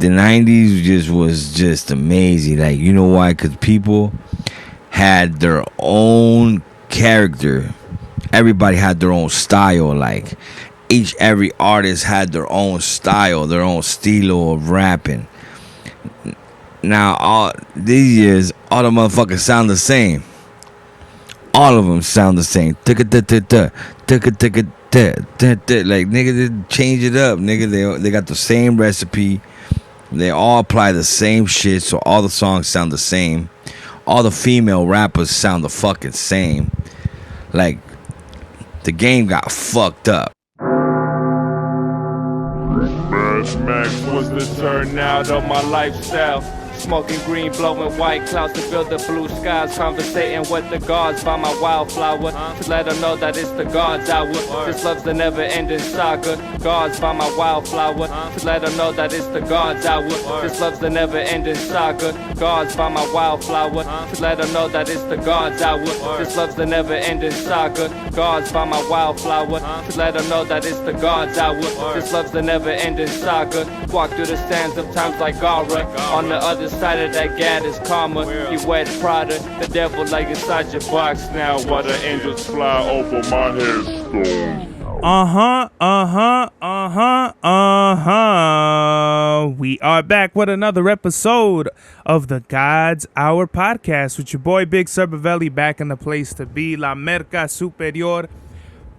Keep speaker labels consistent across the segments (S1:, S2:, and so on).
S1: the 90s was just amazing. Like, you know why? Because people had their own character. Everybody had their own style. Like, every artist had their own style, their own stilo of rapping. Now, all these years, all the motherfuckers sound the same. All of them sound the same. Like, nigga, they change it up. Nigga, they got the same recipe. They all apply the same shit, so all the songs sound the same. All the female rappers sound the fucking same. Like, the game got fucked up.
S2: Mad Max was the turnout of my lifestyle. Smoking green, blowing white clouds to build the blue skies. Conversating with the gods by my wildflower to let them know that it's the God's hour. This love's the never-ending saga. Gods by my wildflower to let them know that it's the God's hour. This love's the never-ending saga. Gods by my wildflower to let them know that it's the God's hour. This love's the never-ending saga. Gods by my wildflower to let them know that it's the God's hour. This love's the never-ending saga. Walk through the sands of times like Gara. On the other side of that gad is karma. You wet Prada, the devil like inside your box now. While the angels fly over my headstone.
S3: We are back with another episode of the God's Hour podcast with your boy Big Cerbavelli, back in the place to be, La Merca Superior,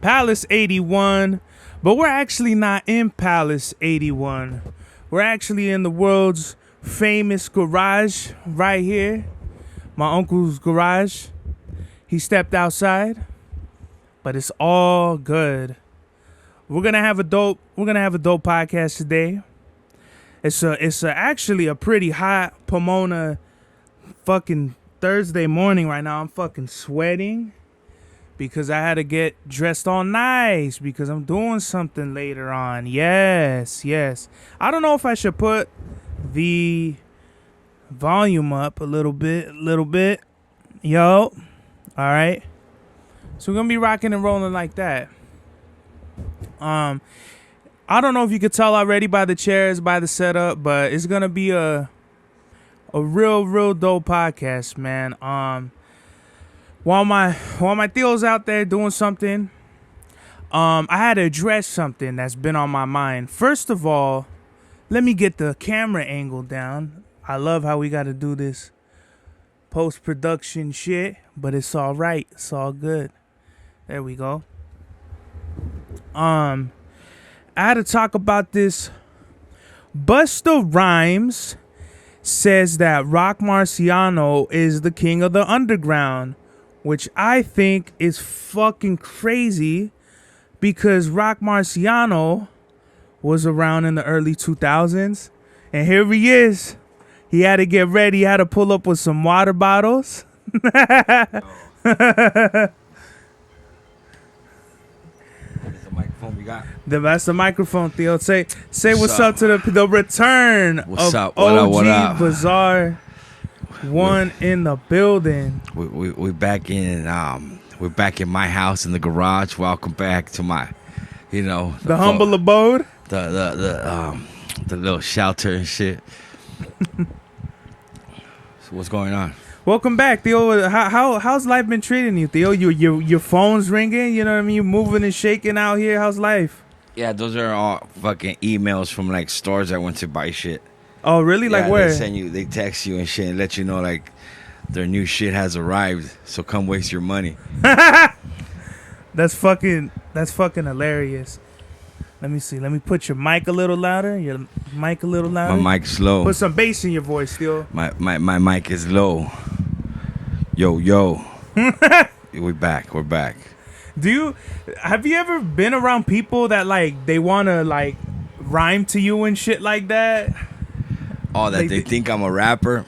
S3: Palace 81. But we're actually not in Palace 81. We're actually in the world's famous garage right here, my uncle's garage. He stepped outside, but it's all good. We're gonna have a dope podcast today. It's actually a pretty hot Pomona fucking Thursday morning right now. I'm fucking sweating because I had to get dressed all nice because I'm doing something later on. Yes. I don't know if I should put the volume up a little bit. Yo. All right. So we're going to be rocking and rolling like that. I don't know if you could tell already by the chairs, by the setup, but it's going to be a real dope podcast, man. While my Theo's out there doing something, I had to address something that's been on my mind. First of all, let me get the camera angle down. I love how we got to do this post-production shit, but it's all right. It's all good. There we go. I had to talk about this. Busta Rhymes says that Rock Marciano is the king of the underground, which I think is fucking crazy because Rock Marciano was around in the early 2000s, and here he is. He had to get ready. He had to pull up with some water bottles.
S1: Microphone we got.
S3: That's the microphone, Theo. Say what's up to the return
S1: what's
S3: of
S1: up? What
S3: OG
S1: up?
S3: BAZZAR one in the building.
S1: We're back in my house in the garage. Welcome back to my,
S3: the humble abode.
S1: The little shelter and shit. So what's going on?
S3: Welcome back, Theo. How's life been treating you, Theo? Your phone's ringing. You know what I mean? You're moving and shaking out here. How's life?
S1: Yeah, those are all fucking emails from like stores I went to buy shit.
S3: Oh, really?
S1: Yeah,
S3: like where?
S1: They text you and shit and let you know like their new shit has arrived. So come waste your money.
S3: That's fucking hilarious. Let me see. Let me put your mic a little louder.
S1: My mic's low.
S3: Put some bass in your voice, Theo.
S1: My mic is low. Yo. We're back.
S3: Have you ever been around people that like they wanna like rhyme to you and shit like that?
S1: Oh, that they think I'm a rapper?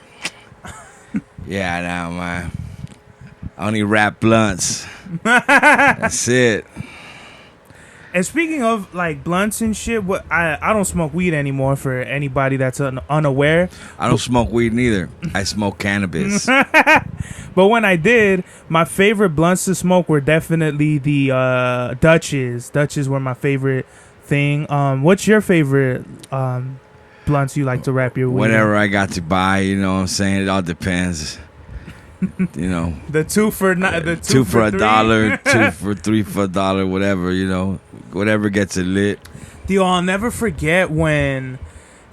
S1: Yeah, nah, man. I only rap blunts. That's it.
S3: And speaking of like blunts and shit, I don't smoke weed anymore for anybody that's unaware.
S1: I don't smoke weed neither. I smoke cannabis.
S3: But when I did, my favorite blunts to smoke were definitely the Dutches. Dutches were my favorite thing. What's your favorite blunts you like to wrap your weed?
S1: Whatever I got to buy, you know what I'm saying? It all depends. You know.
S3: The two for
S1: two for
S3: $1,
S1: $1, 2 for $3 for $1, whatever, you know. Whatever gets it lit.
S3: Yo, I'll never forget when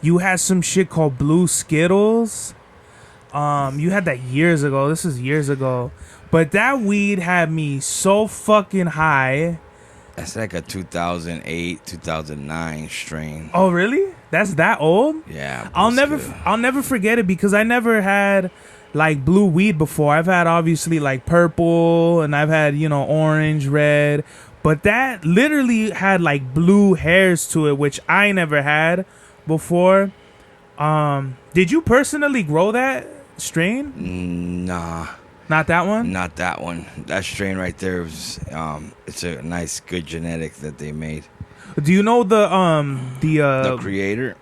S3: you had some shit called Blue Skittles. You had that years ago. This is years ago. But that weed had me so fucking high.
S1: That's like a 2008, 2009 strain.
S3: Oh, really? That's that old?
S1: Yeah.
S3: I'll never forget it because I never had like blue weed before. I've had obviously like purple and I've had, you know, orange, red, but that literally had like blue hairs to it, which I never had before. Did you personally grow that strain?
S1: Nah.
S3: Not that one?
S1: Not that one. That strain right there was it's a nice good genetic that they made.
S3: Do you know the
S1: creator?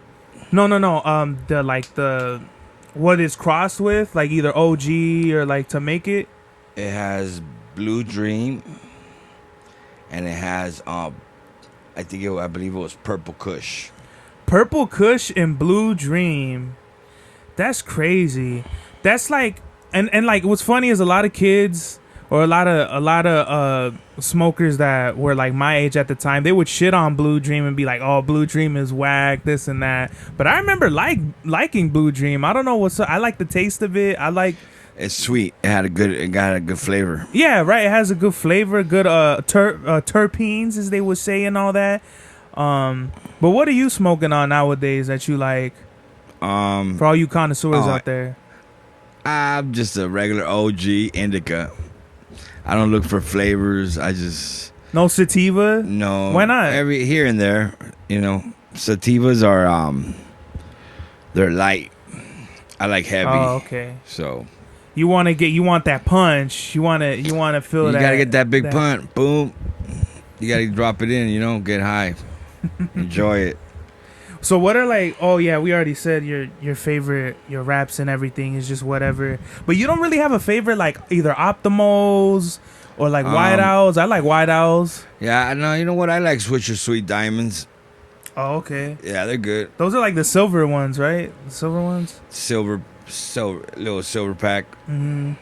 S3: No. The what it's crossed with, like either OG or like to make it?
S1: It has Blue Dream and it has I believe it was Purple Kush.
S3: Purple Kush and Blue Dream. That's crazy. That's like and like what's funny is a lot of kids or a lot of smokers that were like my age at the time, they would shit on Blue Dream and be like, "Oh, Blue Dream is whack, this and that." But I remember liking Blue Dream. I don't know what's up. I like the taste of it.
S1: It's sweet. It got a good flavor.
S3: Yeah, right. It has a good flavor, good terpenes as they would say and all that. But what are you smoking on nowadays that you like? For all you connoisseurs out there.
S1: I'm just a regular OG indica. I don't look for flavors.
S3: No sativa?
S1: No.
S3: Why not?
S1: Here and there, you know. Sativas are they're light. I like heavy.
S3: Oh, okay.
S1: So
S3: you want that punch. You want to feel that.
S1: You got to get that big punch. Boom. You got to drop it in, you know, get high. Enjoy it.
S3: So what are like? Oh yeah, we already said your favorite, your raps and everything is just whatever. But you don't really have a favorite, like either Optimals or like White Owls. I like White Owls.
S1: Yeah, no, you know what? I like Swisher Sweet Diamonds.
S3: Oh, okay.
S1: Yeah, they're good.
S3: Those are like the silver ones, right? The silver ones.
S1: Silver, little silver pack.
S3: Mm-hmm.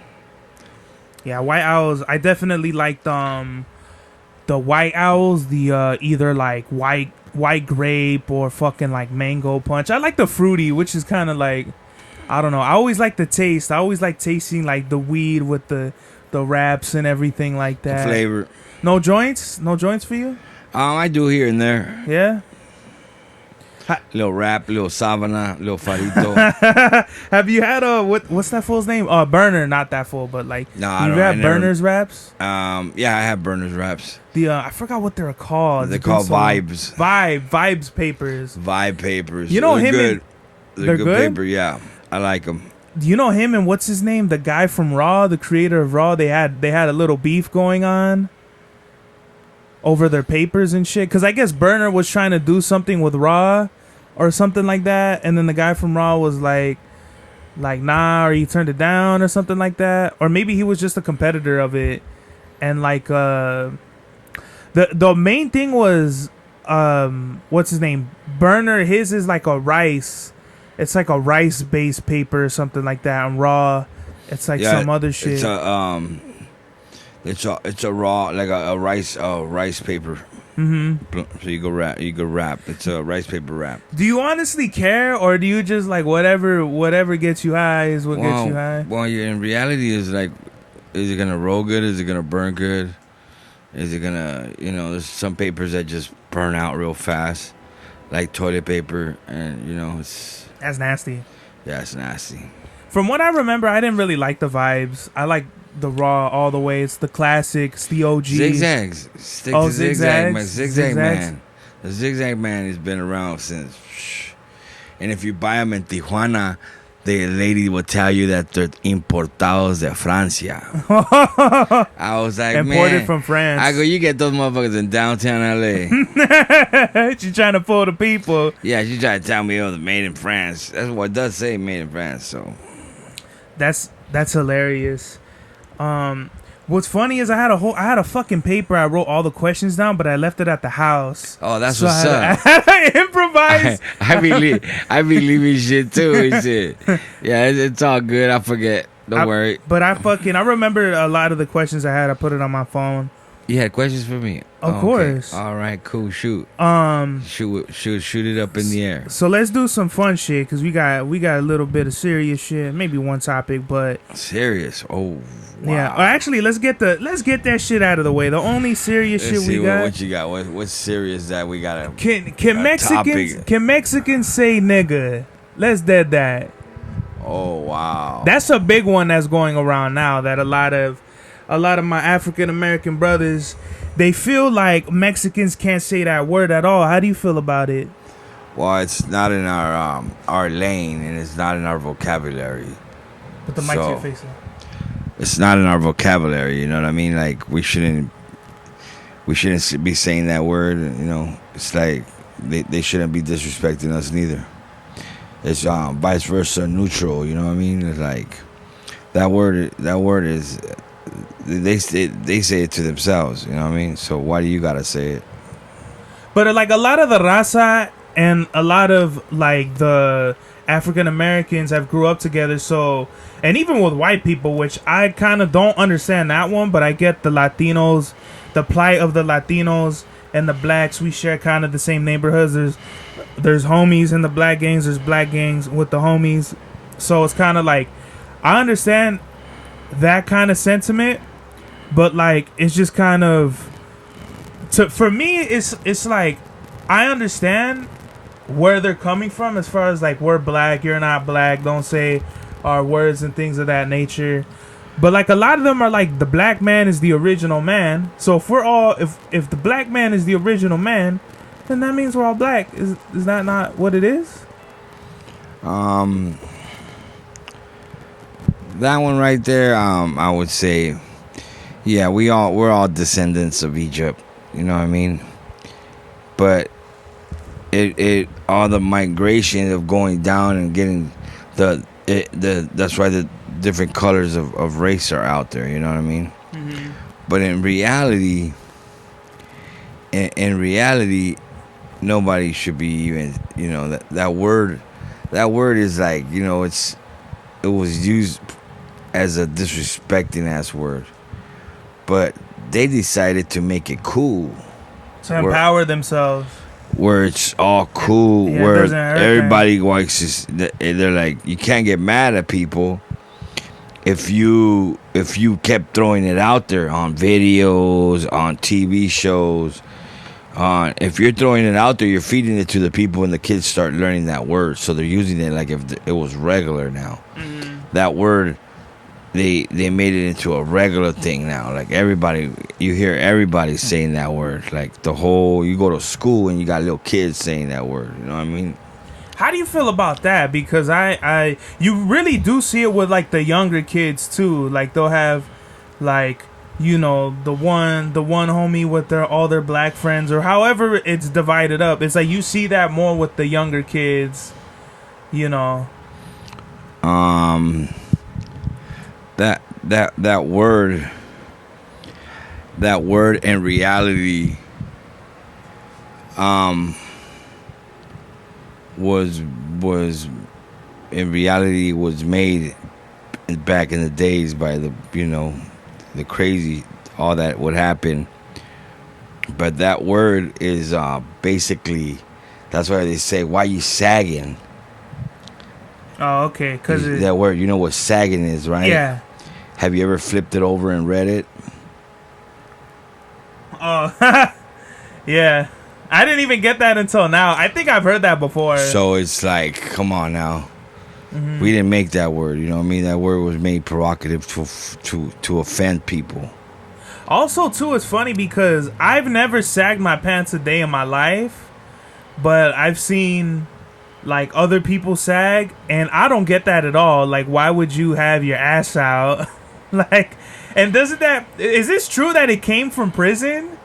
S3: Yeah, White Owls. I definitely like the White Owls. The either like white grape or fucking like mango punch. I like the fruity, which is kind of like, I don't know. I always like the taste. I always like tasting like the weed with the wraps and everything like that.
S1: The flavor.
S3: No joints for you?
S1: I do here and there.
S3: Yeah.
S1: Little wrap, little savana, little farito.
S3: Have you had what's that fool's name? Burner, not that fool, but like
S1: no,
S3: you have Burner's wraps?
S1: Yeah, I have Burner's wraps.
S3: I forgot what they're called.
S1: They're called Vibes.
S3: Vibes papers.
S1: Vibe papers.
S3: You know
S1: they're
S3: him?
S1: Good.
S3: They're good
S1: paper. Yeah, I like them.
S3: Do you know him and what's his name? The guy from Raw, the creator of Raw. They had a little beef going on over their papers and shit. Because I guess Burner was trying to do something with Raw or something like that, and then the guy from Raw was like nah, or he turned it down or something like that, or maybe he was just a competitor of it, and like the main thing was what's his name? Burner. His is like a rice. It's like a rice based paper or something like that. On Raw, it's like some other shit.
S1: It's a raw like a rice paper.
S3: Mm-hmm.
S1: So you go wrap. It's a rice paper wrap.
S3: Do you honestly care, or do you just like whatever gets you high is what gets you high?
S1: Well, in reality, is like, is it gonna roll good? Is it gonna burn good? Is it gonna, there's some papers that just burn out real fast, like toilet paper, and
S3: That's nasty.
S1: Yeah, it's nasty.
S3: From what I remember, I didn't really like the Vibes. I like the Raw all the way. It's the classic. It's the OG.
S1: Zigzags. Stick to Zigzag, man.
S3: Zigzags.
S1: Man. The Zigzag man has been around since. And if you buy them in Tijuana, the lady will tell you that they're importados de Francia. I was like,
S3: imported from France.
S1: I go, you get those motherfuckers in downtown LA.
S3: She's trying to fool the people.
S1: Yeah, she's trying to tell me, they're made in France. That's what it does say, made in France. So
S3: that's hilarious. What's funny is I had a fucking paper. I wrote all the questions down, but I left it at the house.
S1: Oh, that's
S3: So
S1: what's
S3: I
S1: up.
S3: had to improvise.
S1: I be leaving shit too and shit. Yeah, it's all good. I forget. Don't worry.
S3: But I remember a lot of the questions I had. I put it on my phone.
S1: You had questions for me?
S3: Of course.
S1: All right, cool. Shoot it up in the air.
S3: So let's do some fun shit because we got a little bit of serious shit. Maybe one topic, but
S1: Serious? Oh, wow.
S3: yeah. Or actually, let's get that shit out of the way. The only serious
S1: Let's
S3: shit
S1: see
S3: we got.
S1: what you got. What's serious that we got?
S3: Can
S1: topic.
S3: Mexicans say nigga? Let's dead that.
S1: Oh, wow.
S3: That's a big one that's going around now. That a lot of my African American brothers, they feel like Mexicans can't say that word at all. How do you feel about it?
S1: Well, it's not in our lane, and it's not in our vocabulary.
S3: Put the mic to your face.
S1: It's not in our vocabulary. You know what I mean? Like we shouldn't be saying that word. You know, it's like they shouldn't be disrespecting us neither. It's vice versa, neutral. You know what I mean? It's like that word is. They say it to themselves, you know what I mean? So why do you gotta say it?
S3: But like a lot of the raza and a lot of like the African Americans have grew up together. So, and even with white people, which I kind of don't understand that one, but I get the Latinos, the plight of the Latinos and the blacks. We share kind of the same neighborhoods. There's homies in the black gangs. There's black gangs with the homies. So it's kind of like I understand that kind of sentiment. But like it's just kind of for me it's like I understand where they're coming from as far as like we're black, you're not black, don't say our words and things of that nature. But like a lot of them are like the black man is the original man. So if we're all if the black man is the original man, then that means we're all black. Is that not what it is?
S1: That one right there, I would say, yeah, we're all descendants of Egypt. You know what I mean? But it all the migration of going down and getting that's why the different colors of race are out there. You know what I mean? Mm-hmm. But in reality, nobody should be even. You know that word is like, you know, it was used as a disrespecting ass word, but they decided to make it cool
S3: to empower themselves,
S1: where it's all cool,
S3: yeah,
S1: where everybody likes. They're like, you can't get mad at people if you kept throwing it out there on videos, on TV shows. If you're throwing it out there, you're feeding it to the people, and the kids start learning that word, so they're using it like if it was regular now. Mm-hmm. That word, they made it into a regular thing now. Like you hear everybody saying that word. Like you go to school and you got little kids saying that word. You know what I mean?
S3: How do you feel about that? Because you really do see it with like the younger kids too. Like they'll have like, you know, the one homie with all their black friends, or however it's divided up. It's like you see that more with the younger kids, you know. That
S1: word in reality was made back in the days by the crazy, all that would happen. But that word is basically, that's why they say, why you sagging?
S3: Oh, okay. Because
S1: that word, you know what sagging is, right?
S3: Yeah.
S1: Have you ever flipped it over and read it?
S3: Oh, yeah. I didn't even get that until now. I think I've heard that before.
S1: So it's like, come on now. Mm-hmm. We didn't make that word, you know what I mean? That word was made provocative to offend people.
S3: Also, too, it's funny because I've never sagged my pants a day in my life, but I've seen like other people sag, and I don't get that at all. Like, why would you have your ass out? Like, and is this true that it came from prison?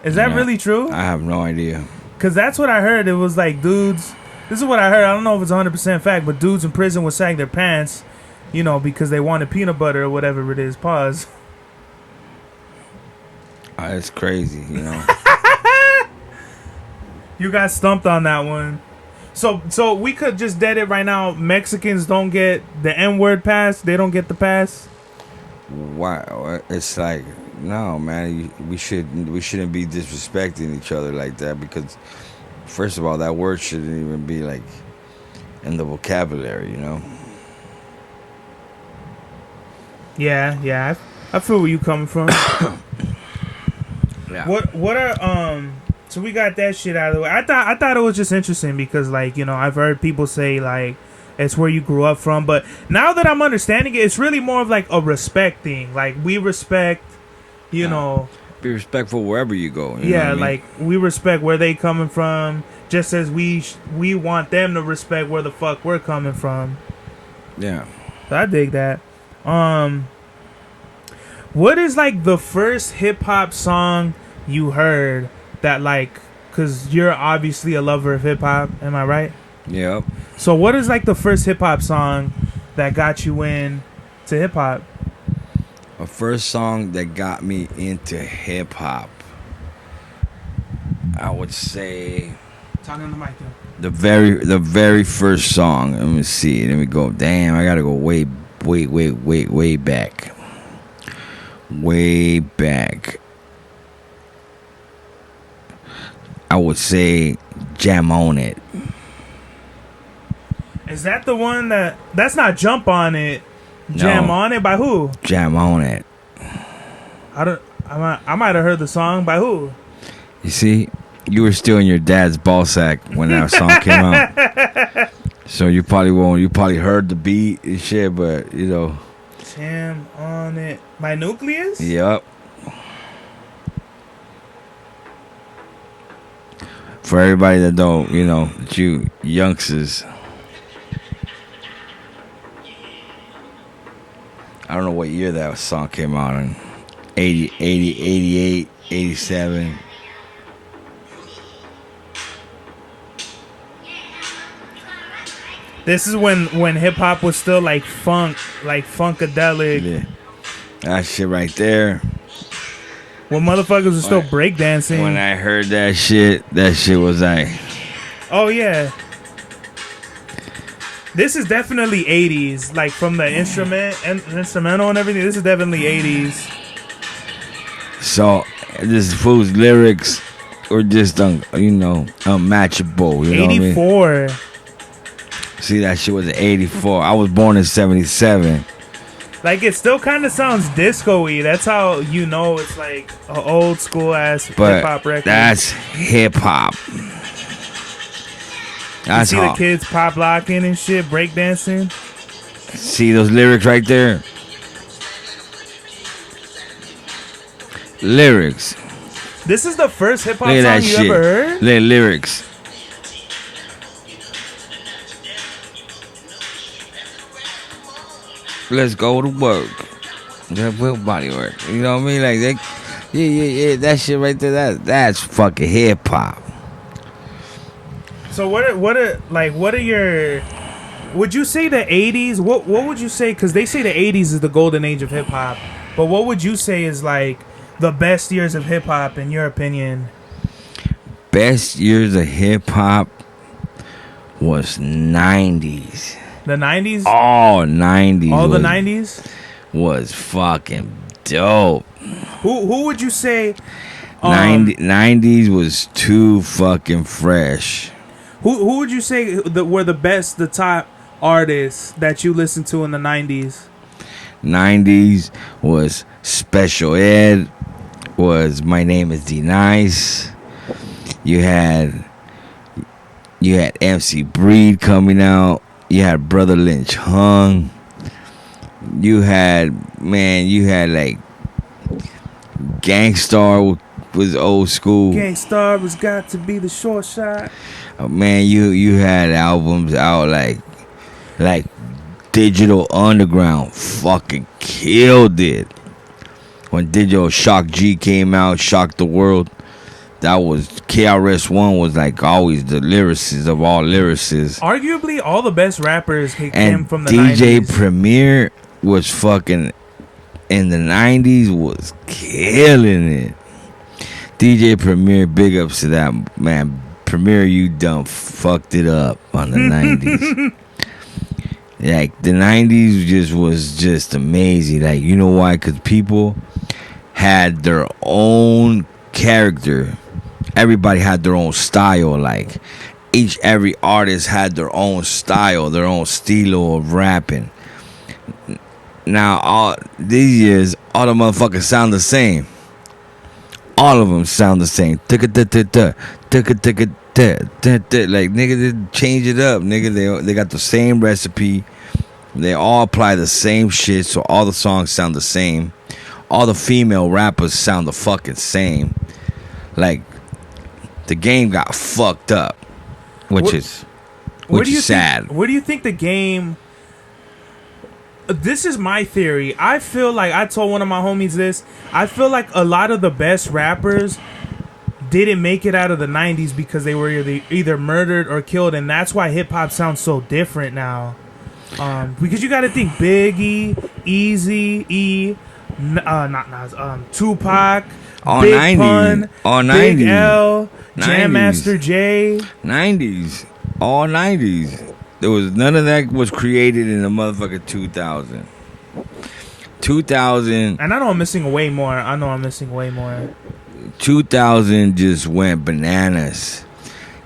S3: Is that really true?
S1: I have no idea.
S3: Because that's what I heard. It was like dudes, this is what I heard. I don't know if it's 100% fact, but dudes in prison would sag their pants, you know, because they wanted peanut butter or whatever it is. Pause.
S1: It's crazy, you know.
S3: You got stumped on that one. So we could just dead it right now. Mexicans don't get the N-word pass. They don't get the pass.
S1: Why? It's like, no, man. We shouldn't be disrespecting each other like that, because first of all, that word shouldn't even be like in the vocabulary, you know.
S3: Yeah. I feel where you coming from.
S1: Yeah.
S3: What are So we got that shit out of the way. I thought it was just interesting because, like, you know, I've heard people say like it's where you grew up from, but now that I'm understanding it, it's really more of like a respect thing. Like, we respect, you know.
S1: Be respectful wherever you go. You
S3: Yeah,
S1: know what I mean?
S3: like, we respect where they coming from, just as we want them to respect where the fuck we're coming from.
S1: Yeah.
S3: So I dig that. What is like the first hip hop song you heard that, like, cause you're obviously a lover of hip hop, am I right?
S1: Yep.
S3: So what is like the first hip hop song that got you in to hip hop?
S1: A first song that got me into hip hop, I would say
S3: Talking on the mic, though.
S1: the very first song. Let me see. Let me go. Damn, I gotta go way back. Way back. I would say Jam On It.
S3: Is that the one that's not Jump On It? Jam
S1: No.
S3: On It by who?
S1: Jam On It.
S3: I might have heard the song by who?
S1: You see, you were still in your dad's ball sack when that song came out. So you probably heard the beat and shit, but you know.
S3: Jam On It by Nucleus?
S1: Yep. For everybody that don't, you know, you youngsters. I don't know what year that song came out in. 80, 88, 87.
S3: This is when hip hop was still like funk, like funkadelic.
S1: Yeah. That shit right there.
S3: When motherfuckers were still breakdancing.
S1: When I heard that shit was like,
S3: oh yeah. This is definitely 80s, like from the instrumental and everything. This is definitely 80s.
S1: so this fool's lyrics were just unmatchable. You know what I mean?
S3: 84.
S1: See, that shit was in 84. I was born in 77.
S3: Like, it still kind of sounds disco-y. That's how you know it's like an old school ass hip hop record.
S1: That's hip hop.
S3: You see the kids pop locking and shit, breakdancing.
S1: See those lyrics right there? Lyrics.
S3: This is the first hip hop
S1: Look at
S3: song
S1: that
S3: you
S1: shit.
S3: ever heard?
S1: Lyrics. Let's go to work. That will body work. You know what I mean? Like that. Yeah. That shit right there. That's fucking hip hop.
S3: So what are your? Would you say the 80s? What would you say? Because they say the 80s is the golden age of hip hop. But what would you say is like the best years of hip hop in your opinion?
S1: Best years of hip hop was 90s.
S3: The 90s?
S1: All 90s.
S3: All the 90s?
S1: Was fucking dope.
S3: Who would you say
S1: 90s was too fucking fresh.
S3: Who would you say were the top artists that you listened to in the 90s?
S1: 90s was Special Ed, was My Name is D Nice. You had MC Breed coming out. You had Brother Lynch Hung. You had like Gangstar was old school.
S3: Gangstar was got to be the short shot.
S1: Man, you had albums out like Digital Underground fucking killed it. When Digital Shock G came out, shocked the world. That was KRS-One was like always the lyricist of all lyricists.
S3: Arguably, all the best rappers came from the
S1: DJ
S3: 90s.
S1: Premier was fucking in the 90s was killing it. DJ Premier, big ups to that man. Premier, you done fucked it up on the 90s. Like the 90s was just amazing. Like, you know why? Because people had their own character. Everybody had their own style. Like every artist had their own style, their own stilo of rapping. Now all these years, all the motherfuckers sound the same. All of them sound the same. Like nigga, they change it up. Nigga, they got the same recipe. They all apply the same shit, so all the songs sound the same. All the female rappers sound the fucking same. Like the game got fucked up, which is sad.
S3: Where do you think the game? This is my theory. I feel like I told one of my homies this. I feel like a lot of the best rappers didn't make it out of the 90s because they were either murdered or killed, and that's why hip hop sounds so different now. Because you got to think Biggie, Easy, not Nas, Tupac,
S1: all
S3: Big
S1: 90s,
S3: Pun,
S1: all 90s,
S3: Big L,
S1: 90s.
S3: Jam Master Jay.
S1: 90s, all 90s. There was none of that was created in the motherfucking 2000. 2000.
S3: And I know I'm missing way more.
S1: 2000 just went bananas.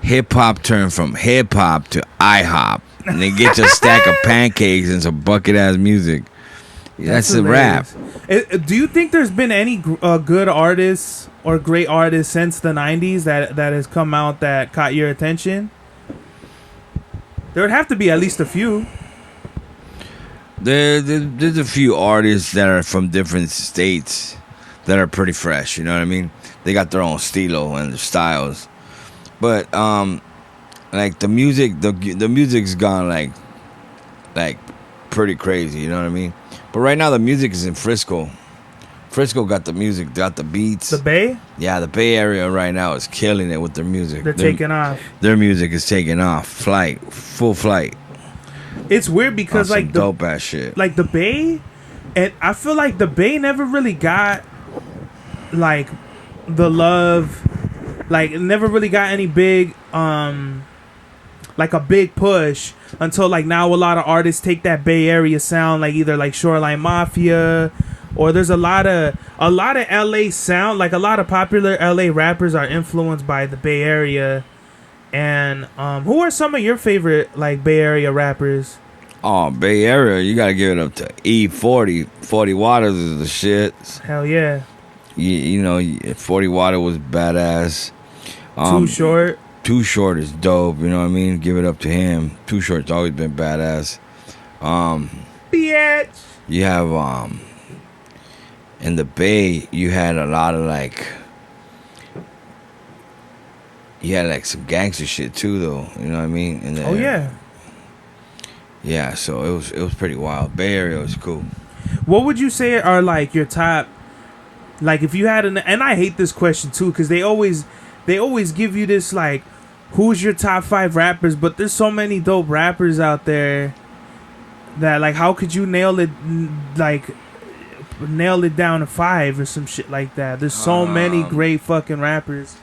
S1: Hip hop turned from hip hop to IHOP. And then get your stack of pancakes and some bucket ass music. That's a wrap.
S3: Do you think there's been any good artists or great artists since the 90s that has come out that caught your attention? There would have to be at least a few.
S1: There's a few artists that are from different states that are pretty fresh. You know what I mean? They got their own stilo and their styles. But like the music, the music's gone like pretty crazy. You know what I mean? But right now the music is in Frisco. Frisco got the music, got the beats.
S3: The Bay?
S1: Yeah, the Bay Area right now is killing it with their music.
S3: They're taking off.
S1: Their music is taking off. Full flight.
S3: It's weird because like the
S1: dope ass shit.
S3: Like the Bay, and I feel like the Bay never really got like the love. Like it never really got any big like a big push until like now a lot of artists take that Bay Area sound, like either like Shoreline Mafia, or there's a lot of LA sound, like a lot of popular LA rappers are influenced by the Bay Area. And who are some of your favorite like Bay Area rappers?
S1: Oh, Bay Area, you gotta give it up to E40. 40 Waters is the shit.
S3: Hell yeah.
S1: You know, 40 Water was badass.
S3: Too Short.
S1: Too Short is dope, you know what I mean? Give it up to him. Too Short's always been badass.
S3: Bitch.
S1: You have in the Bay, you had a lot of like, you had like some gangster shit too, though. You know what I mean? Yeah. So it was pretty wild. Bay Area was cool.
S3: What would you say are like your top? Like if you had and I hate this question too because they always give you this like, who's your top 5 rappers? But there's so many dope rappers out there that like, how could you nail it down to 5 or some shit like that? There's so many great fucking rappers.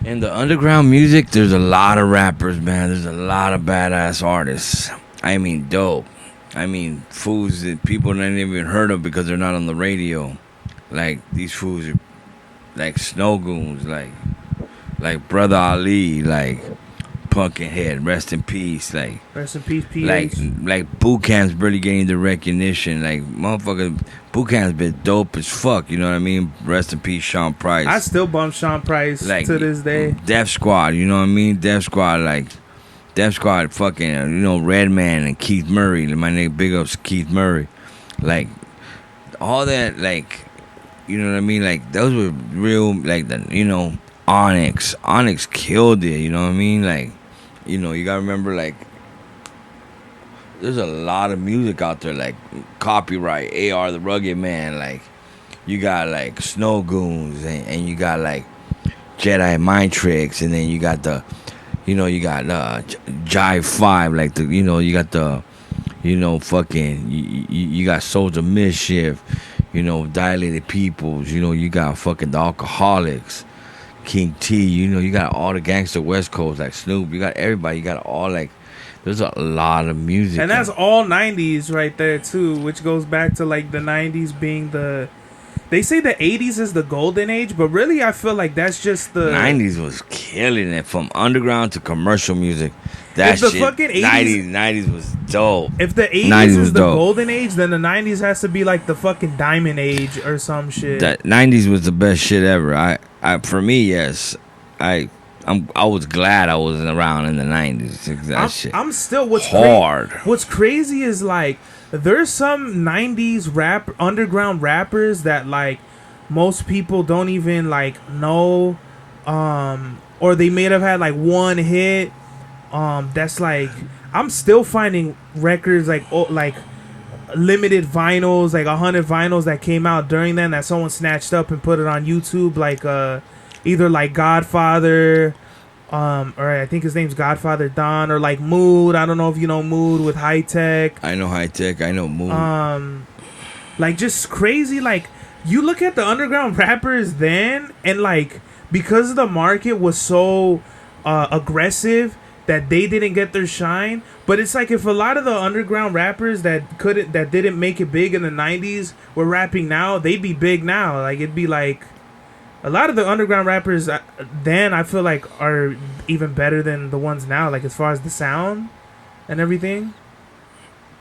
S1: In the underground music, there's a lot of rappers, man. There's a lot of badass artists. I mean, dope. I mean, fools that people ain't even heard of because they're not on the radio. Like, these fools are like Snow Goons, like Brother Ali, like Pumpkinhead, rest in peace. Like,
S3: rest in peace, PH.
S1: Like Boot Camp's barely getting the recognition. Like, motherfucker, Boot Camp's been dope as fuck, you know what I mean? Rest in peace, Sean Price.
S3: I still bump Sean Price
S1: like,
S3: to this day.
S1: Def Squad, you know what I mean? Def Squad, fucking, you know, Redman and Keith Murray. My nigga, big ups to Keith Murray. Like, all that, like, you know what I mean? Like, those were real, like, the, you know, Onyx killed it, you know what I mean? Like, you know, you gotta remember, like, there's a lot of music out there, like Copyright, AR the Rugged Man, like, you got, like, Snow Goons, and you got, like, Jedi Mind Tricks, and then you got the, you know, you got Jive 5, like, the, you know, you got the, you know, fucking, you got Souls of Mischief, you know, Dilated Peoples, you know, you got fucking the Alcoholics. King T. You know, you got all the gangster West Coast like Snoop. You got everybody. You got all like. There's a lot of music,
S3: and that's all 90s right there too, which goes back to like the 90s being the. They say the 80s is the golden age, but really I feel like that's just the
S1: 90s was killing it from underground to commercial music. That
S3: if the
S1: shit,
S3: fucking
S1: 90s was dope.
S3: If the 80s
S1: 90s
S3: is
S1: was
S3: the
S1: dope.
S3: golden age, then the 90s has to be like the fucking diamond age or some shit.
S1: That 90s was the best shit ever. I for me, yes. I was glad I wasn't around in the 90s. That shit.
S3: I'm still
S1: hard.
S3: What's crazy is like there's some 90s underground rappers that like most people don't even like know, or they may have had like one hit. That's like I'm still finding records like limited vinyls, like 100 vinyls that came out during then that someone snatched up and put it on YouTube, like either like Godfather, or I think his name's Godfather Don, or like Mood. I don't know if you know Mood with High Tech.
S1: I know High Tech. I know Mood.
S3: Like just crazy. Like you look at the underground rappers then, and like because the market was so aggressive that they didn't get their shine. But it's like if a lot of the underground rappers that didn't make it big in the 90s were rapping now, they'd be big now. Like it'd be like a lot of the underground rappers then I feel like are even better than the ones now, like as far as the sound and everything.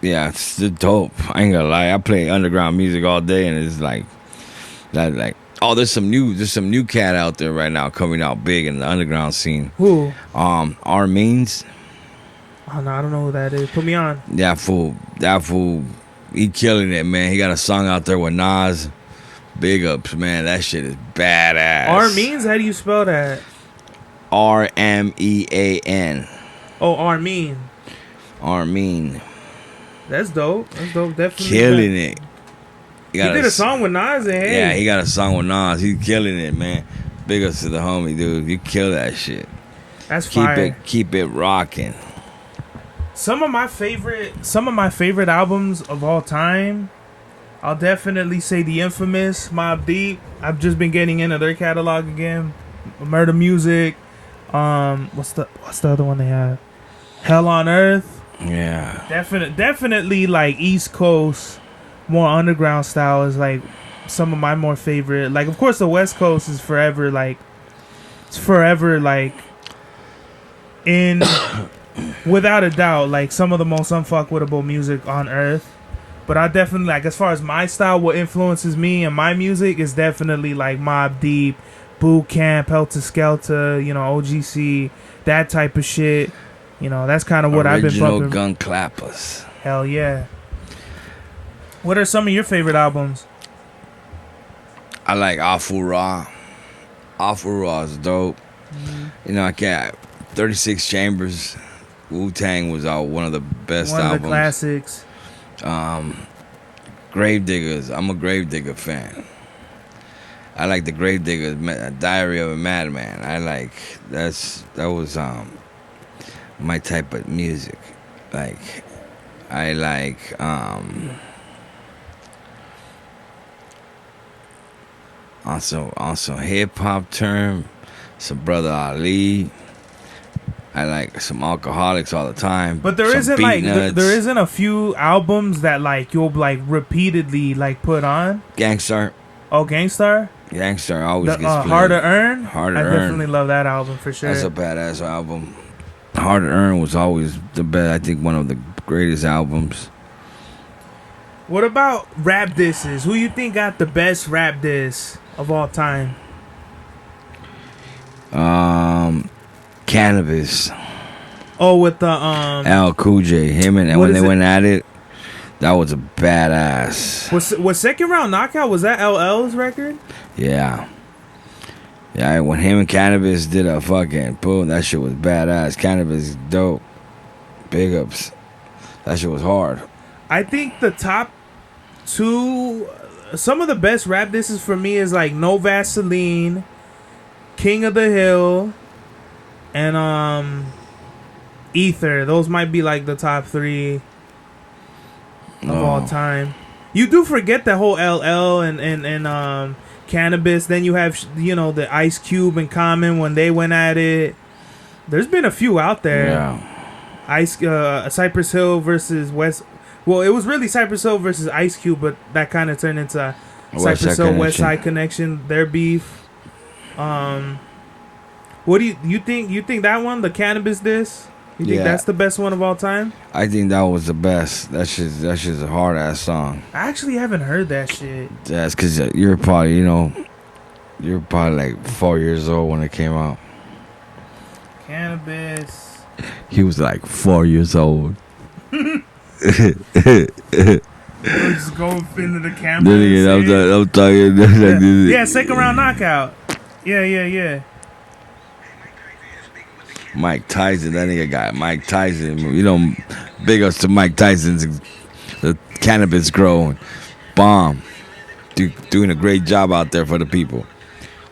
S1: Yeah, it's dope. I ain't gonna lie. I play underground music all day, and it's like that. Like, oh, there's some new cat out there right now coming out big in the underground scene.
S3: Who?
S1: Armeens.
S3: Oh no, I don't know who that is. Put me on.
S1: That fool, he killing it, man. He got a song out there with Nas. Big ups, man. That shit is badass.
S3: Armeens? How do you spell that?
S1: Rmean.
S3: Oh, Armeen.
S1: Armeen.
S3: That's dope. That's dope. Definitely
S1: Killing it.
S3: He did a song with Nas. And hey.
S1: Yeah, he got a song with Nas. He's killing it, man. Big ups to the homie, dude. You kill that shit.
S3: That's fire.
S1: Keep it rocking.
S3: Some of my favorite albums of all time, I'll definitely say the infamous Mobb Deep. I've just been getting into their catalog again. Murder Music. What's the other one they have? Hell on Earth.
S1: Yeah.
S3: Definitely like East Coast, more underground style is like some of my more favorite. Like of course the West Coast is forever like in without a doubt like some of the most unfuckwittable music on earth. But I definitely like as far as my style, what influences me and my music is definitely like Mobb Deep, Boot Camp, Helter Skelter, you know, OGC, that type of shit. You know, that's kind of what I've been bumping.
S1: Original gun clappers.
S3: Hell yeah. What are some of your favorite albums?
S1: I like Awful Raw. Awful Raw is dope.
S3: Mm-hmm.
S1: You know, I can't. 36 Chambers. Wu-Tang was one of the best albums.
S3: One of the classics.
S1: Gravediggers. I'm a Gravedigger fan. I like the Gravediggers. Diary of a Madman. That was my type of music. Like, I like also hip hop term. Some Brother Ali. I like some Alcoholics all the time.
S3: But there isn't like there isn't a few albums that like you'll like repeatedly like put on.
S1: Gangstar.
S3: Oh, Gangstar.
S1: Gangstar always gets played.
S3: Hard to Earn.
S1: Hard to
S3: I
S1: Earn.
S3: definitely love that album for sure.
S1: That's a badass album. Hard to Earn was always the best. I think one of the greatest albums.
S3: What about rap disses? Who you think got the best rap diss of all time?
S1: Cannabis.
S3: Oh, with the
S1: Al Cool J. Him and when they went at it, that was a badass.
S3: Was Second Round Knockout, was that LL's record?
S1: Yeah. Yeah, when him and Cannabis did a fucking boom, that shit was badass. Cannabis is dope. Big ups. That shit was hard.
S3: I think the top two, some of the best rap disses for me is like No Vaseline, King of the Hill, and Ether. Those might be like the top three of all time. You do forget that whole LL and Cannabis. Then you have, the Ice Cube and Common when they went at it. There's been a few out there.
S1: Yeah.
S3: Cypress Hill versus West. Well, it was really Cypress Hill versus Ice Cube, but that kind of turned into Cypress Hill West Side Connection. Their beef. What do you think? You think that one, the Cannabis diss? You think that's the best one of all time?
S1: I think that was the best. That shit's a hard ass song.
S3: I actually haven't heard that shit.
S1: That's because you're probably like 4 years old when it came out.
S3: Cannabis.
S1: He was like 4 years old.
S3: Just go into the camera.
S1: I'm talking.
S3: Yeah, second round knockout. Yeah.
S1: Mike Tyson, that nigga got Mike Tyson. Big ups to Mike Tyson's the cannabis growing. Bomb. Doing a great job out there for the people.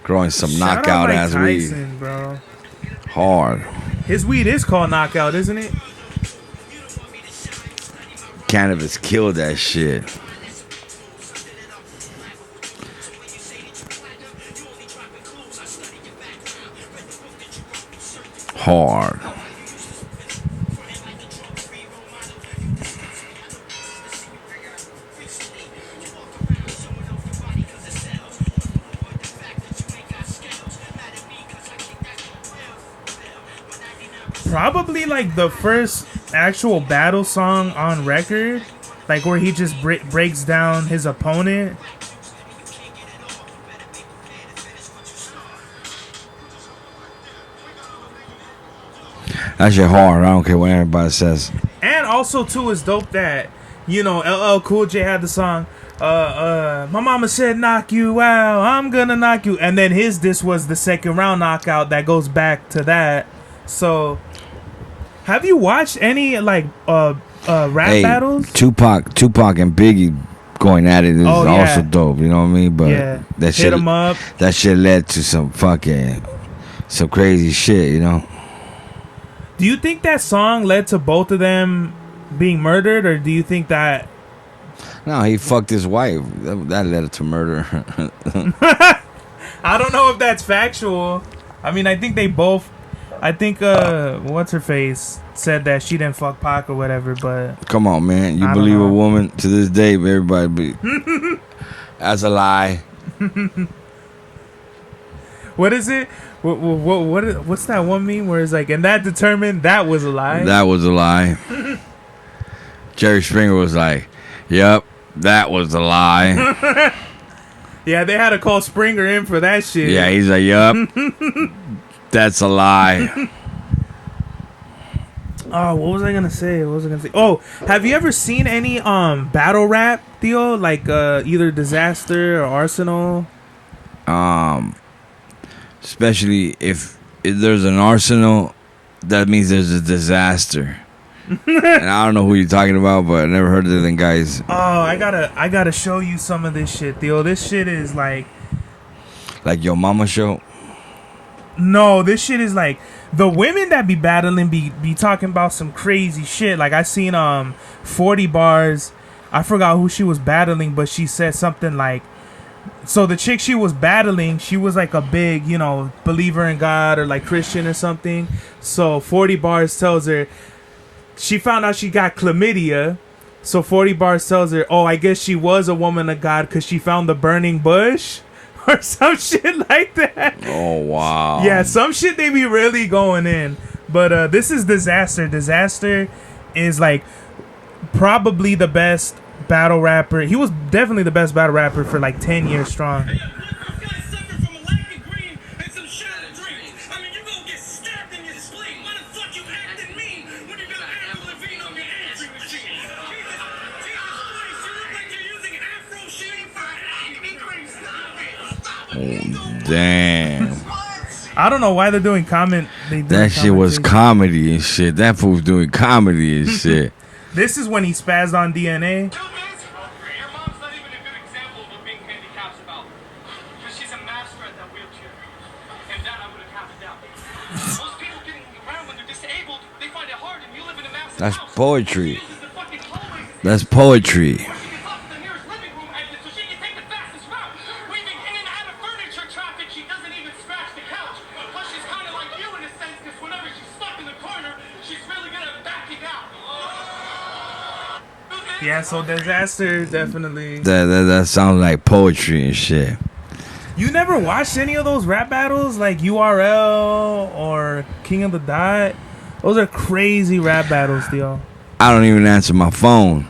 S1: Growing some knockout ass weed.
S3: Bro.
S1: Hard.
S3: His weed is called knockout, isn't it?
S1: Cannabis killed that shit. Hard.
S3: Probably like the first actual battle song on record, like where he just breaks down his opponent.
S1: That shit hard. I don't care what everybody says.
S3: And also too, it's dope that LL Cool J had the song. My mama said knock you out, I'm gonna knock you, and then this was the second round knockout that goes back to that. So, have you watched any rap battles?
S1: Tupac and Biggie going at it is also dope. You know what I mean? But that shit,
S3: hit 'em up.
S1: That shit led to some crazy shit.
S3: Do you think that song led to both of them being murdered, or do you think that?
S1: No, he fucked his wife. That led to murder.
S3: I don't know if that's factual. I mean, I think they both. I think what's her face said that she didn't fuck Pac or whatever. But
S1: come on, man, you believe a woman to this day? Everybody be. That's a lie.
S3: What is it? What's that one meme where it's like, and that determined that was a lie?
S1: That was a lie. Jerry Springer was like, yep, that was a lie.
S3: Yeah, they had to call Springer in for that shit.
S1: Yeah, he's like, yep, that's a lie.
S3: Oh, what was I gonna say? Oh, have you ever seen any battle rap, Theo? Like either Disaster or Arsenal?
S1: Especially if there's an Arsenal, that means there's a Disaster. And I don't know who you're talking about, but I never heard of them guys.
S3: Oh, I gotta show you some of this shit, Theo. This shit is like
S1: Your Mama Show.
S3: No, this shit is like the women that be battling be talking about some crazy shit. Like I seen 40 bars. I forgot who she was battling, but she said something like, so the chick she was battling, she was like a big, believer in God or like Christian or something. So 40 bars tells her she found out she got chlamydia. So 40 bars tells her, oh, I guess she was a woman of God because she found the burning bush. Or some shit like that.
S1: Oh, wow.
S3: Yeah, some shit they be really going in. But this is Disaster. Disaster is like probably the best battle rapper. He was definitely the best battle rapper for like 10 years strong.
S1: Damn.
S3: I don't know why they're doing comment.
S1: That shit was comedy and shit. That fool's doing comedy and shit.
S3: This is when he spazzed on DNA.
S4: Your mom's not even a good example of what being handicapped about. Because she's a master at that wheelchair. And that I would have counted out. Most people getting around when they're disabled, they find it hard, and you live in a massive
S1: That's
S4: house.
S1: poetry.
S4: She uses the fucking hallways.
S1: That's poetry.
S4: She gets up to the nearest living room exit so she can take the fastest route, weaving in and out of
S3: Yeah, so Disaster definitely.
S1: That sounds like poetry and shit.
S3: You never watched any of those rap battles like URL or King of the Dot? Those are crazy rap battles, Theo.
S1: I don't even answer my phone.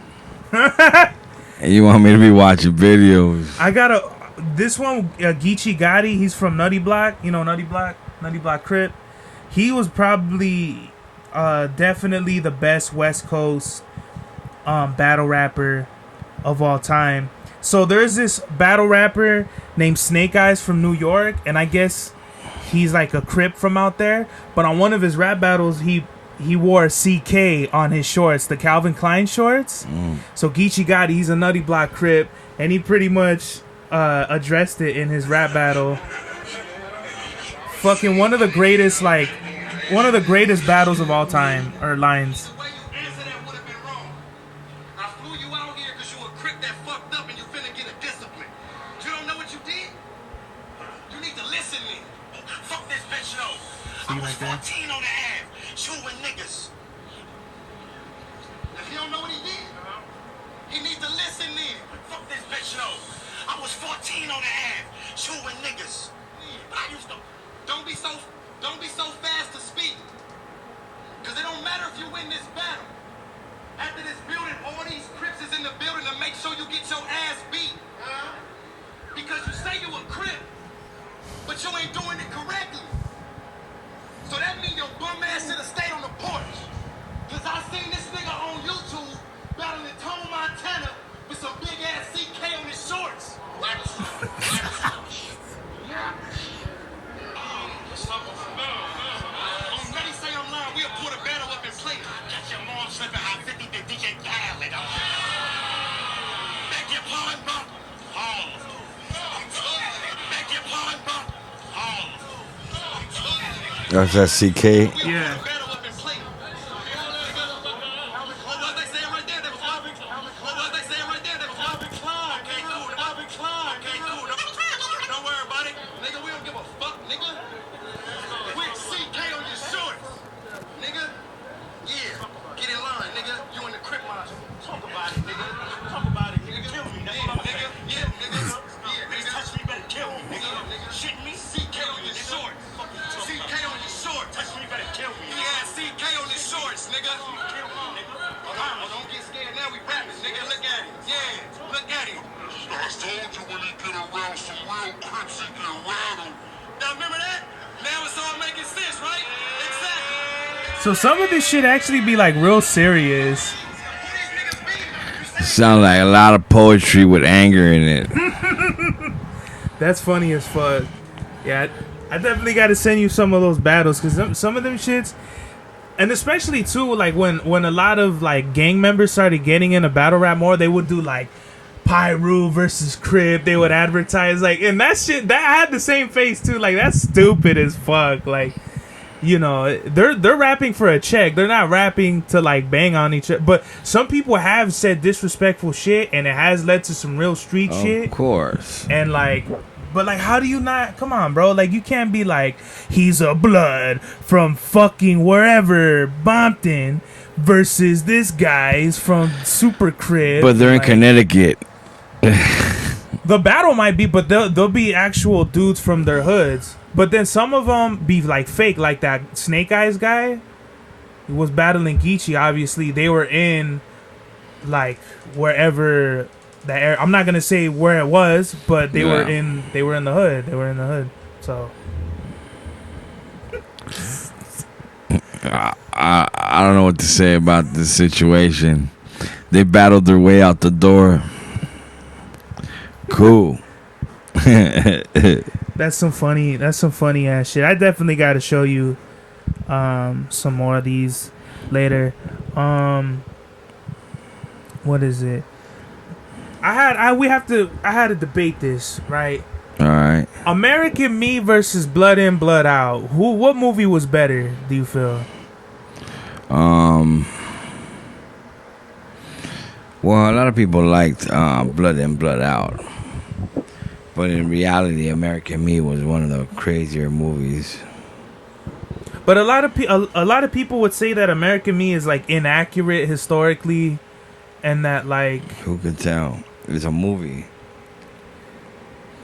S1: And you want me to be watching videos?
S3: I got this one, Geechee Gotti. He's from Nutty Block. You know Nutty Block Crip. He was probably definitely the best West Coast battle rapper of all time. So there's this battle rapper named Snake Eyes from New York, and I guess he's like a Crip from out there. But on one of his rap battles, he wore CK on his shorts, the Calvin Klein shorts. So Geechee Gotti, he's a Nutty Block Crip, and he pretty much addressed it in his rap battle. Fucking one of the greatest battles of all time, or lines.
S4: I was 14 on the half, shooting niggas. If you don't know what he did, he needs to listen then. Fuck this bitch, no. I was 14 on the half, shooting niggas. But I used to, don't be so fast to speak. Cause it don't matter if you win this battle. After this building, all these Crips is in the building to make sure you get your ass beat. Because you say you a Crip, but you ain't doing it correctly. So that means your bum ass should have stayed on the porch. Cause I seen this nigga on YouTube battling Tone Montana with some big ass CK on his shorts. What? I'm ready to say I'm lying. We'll put a battle up and play. Got your mom slipping high 50 to DJ Khaled. Beg your pardon, bro. Beg your pardon, bro.
S1: That's that CK.
S3: Yeah. So some of this shit actually be like real serious.
S1: Sound like a lot of poetry with anger in it.
S3: That's funny as fuck. Yeah, I definitely got to send you some of those battles because some of them shits, and especially too, like when a lot of like gang members started getting into battle rap more, they would do like Pyru versus Crip. They would advertise like, and that shit that had the same face too. Like that's stupid as fuck. Like, you know, they're rapping for a check. They're not rapping to like bang on each other. But some people have said disrespectful shit, and it has led to some real street shit.
S1: Of course.
S3: And like, but like, how do you not? Come on, bro. Like, you can't be like, he's a blood from fucking wherever, Bompton, versus this guy's from Super Crib.
S1: But they're in
S3: like,
S1: Connecticut.
S3: The battle might be, but they'll be actual dudes from their hoods. But then some of them be like fake, like that Snake Eyes guy. He was battling Geechee. Obviously, they were in like wherever that area. I'm not gonna say where it was, but they were in the hood. They were in the hood. So
S1: I don't know what to say about this situation. They battled their way out the door. Cool.
S3: that's some funny ass shit. I definitely got to show you some more of these later. What is it? I had to debate this, right?
S1: All right.
S3: American Me versus Blood In Blood Out. What movie was better, do you feel?
S1: Well, a lot of people liked Blood In Blood Out. But in reality, American Me was one of the crazier movies.
S3: But a lot of people would say that American Me is like inaccurate historically, and that like
S1: Who could tell? It's a movie.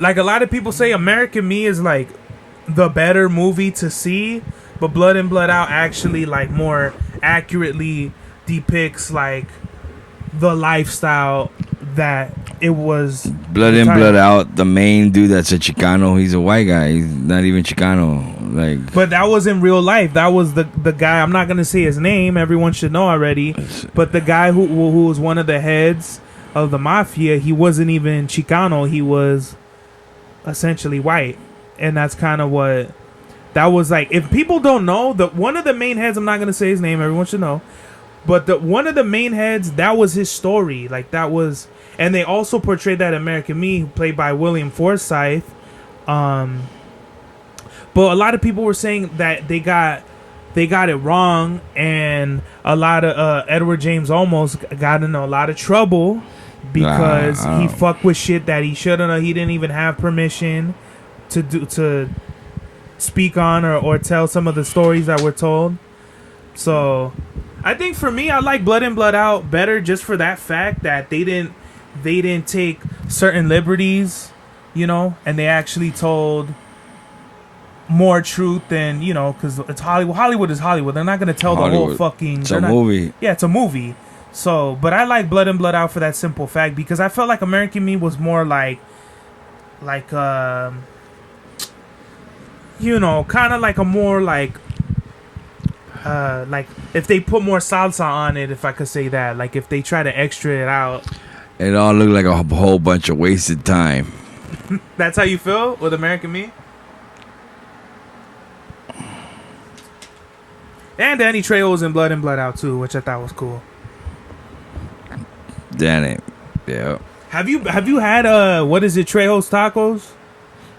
S3: like a lot of people say American Me is like the better movie to see, but Blood In Blood Out actually like more accurately depicts like the lifestyle that it was.
S1: Blood In, Blood Out. The main dude that's a Chicano, he's a white guy. He's not even Chicano. Like,
S3: but that was in real life. That was the guy. I'm not gonna say his name. Everyone should know already. But the guy who was one of the heads of the mafia, he wasn't even Chicano. He was essentially white, and that's kind of what that was like. If people don't know, the one of the main heads, I'm not gonna say his name. Everyone should know. But the one of the main heads, that was his story. Like that was, and they also portrayed that American Me, played by William Forsythe. But a lot of people were saying that they got it wrong, and a lot of Edward James almost got into a lot of trouble because he fucked with shit that he shouldn't. He didn't even have permission to speak on or tell some of the stories that were told. So I think for me, I like Blood In, Blood Out better just for that fact that they didn't take certain liberties, you know, and they actually told more truth than, you know, because it's Hollywood. Hollywood is Hollywood. They're not going to tell the whole fucking...
S1: It's a movie.
S3: Yeah, it's a movie. So, but I like Blood In, Blood Out for that simple fact because I felt like American Me was more like you know, kind of like a more like if they put more salsa on it, if I could say that, like if they try to extra it out.
S1: It all looked like a whole bunch of wasted time.
S3: That's how you feel with American Me? And Danny Trejo was in Blood In, Blood Out too, which I thought was cool.
S1: Damn it. Yeah.
S3: Have you had what is it, Trejo's Tacos?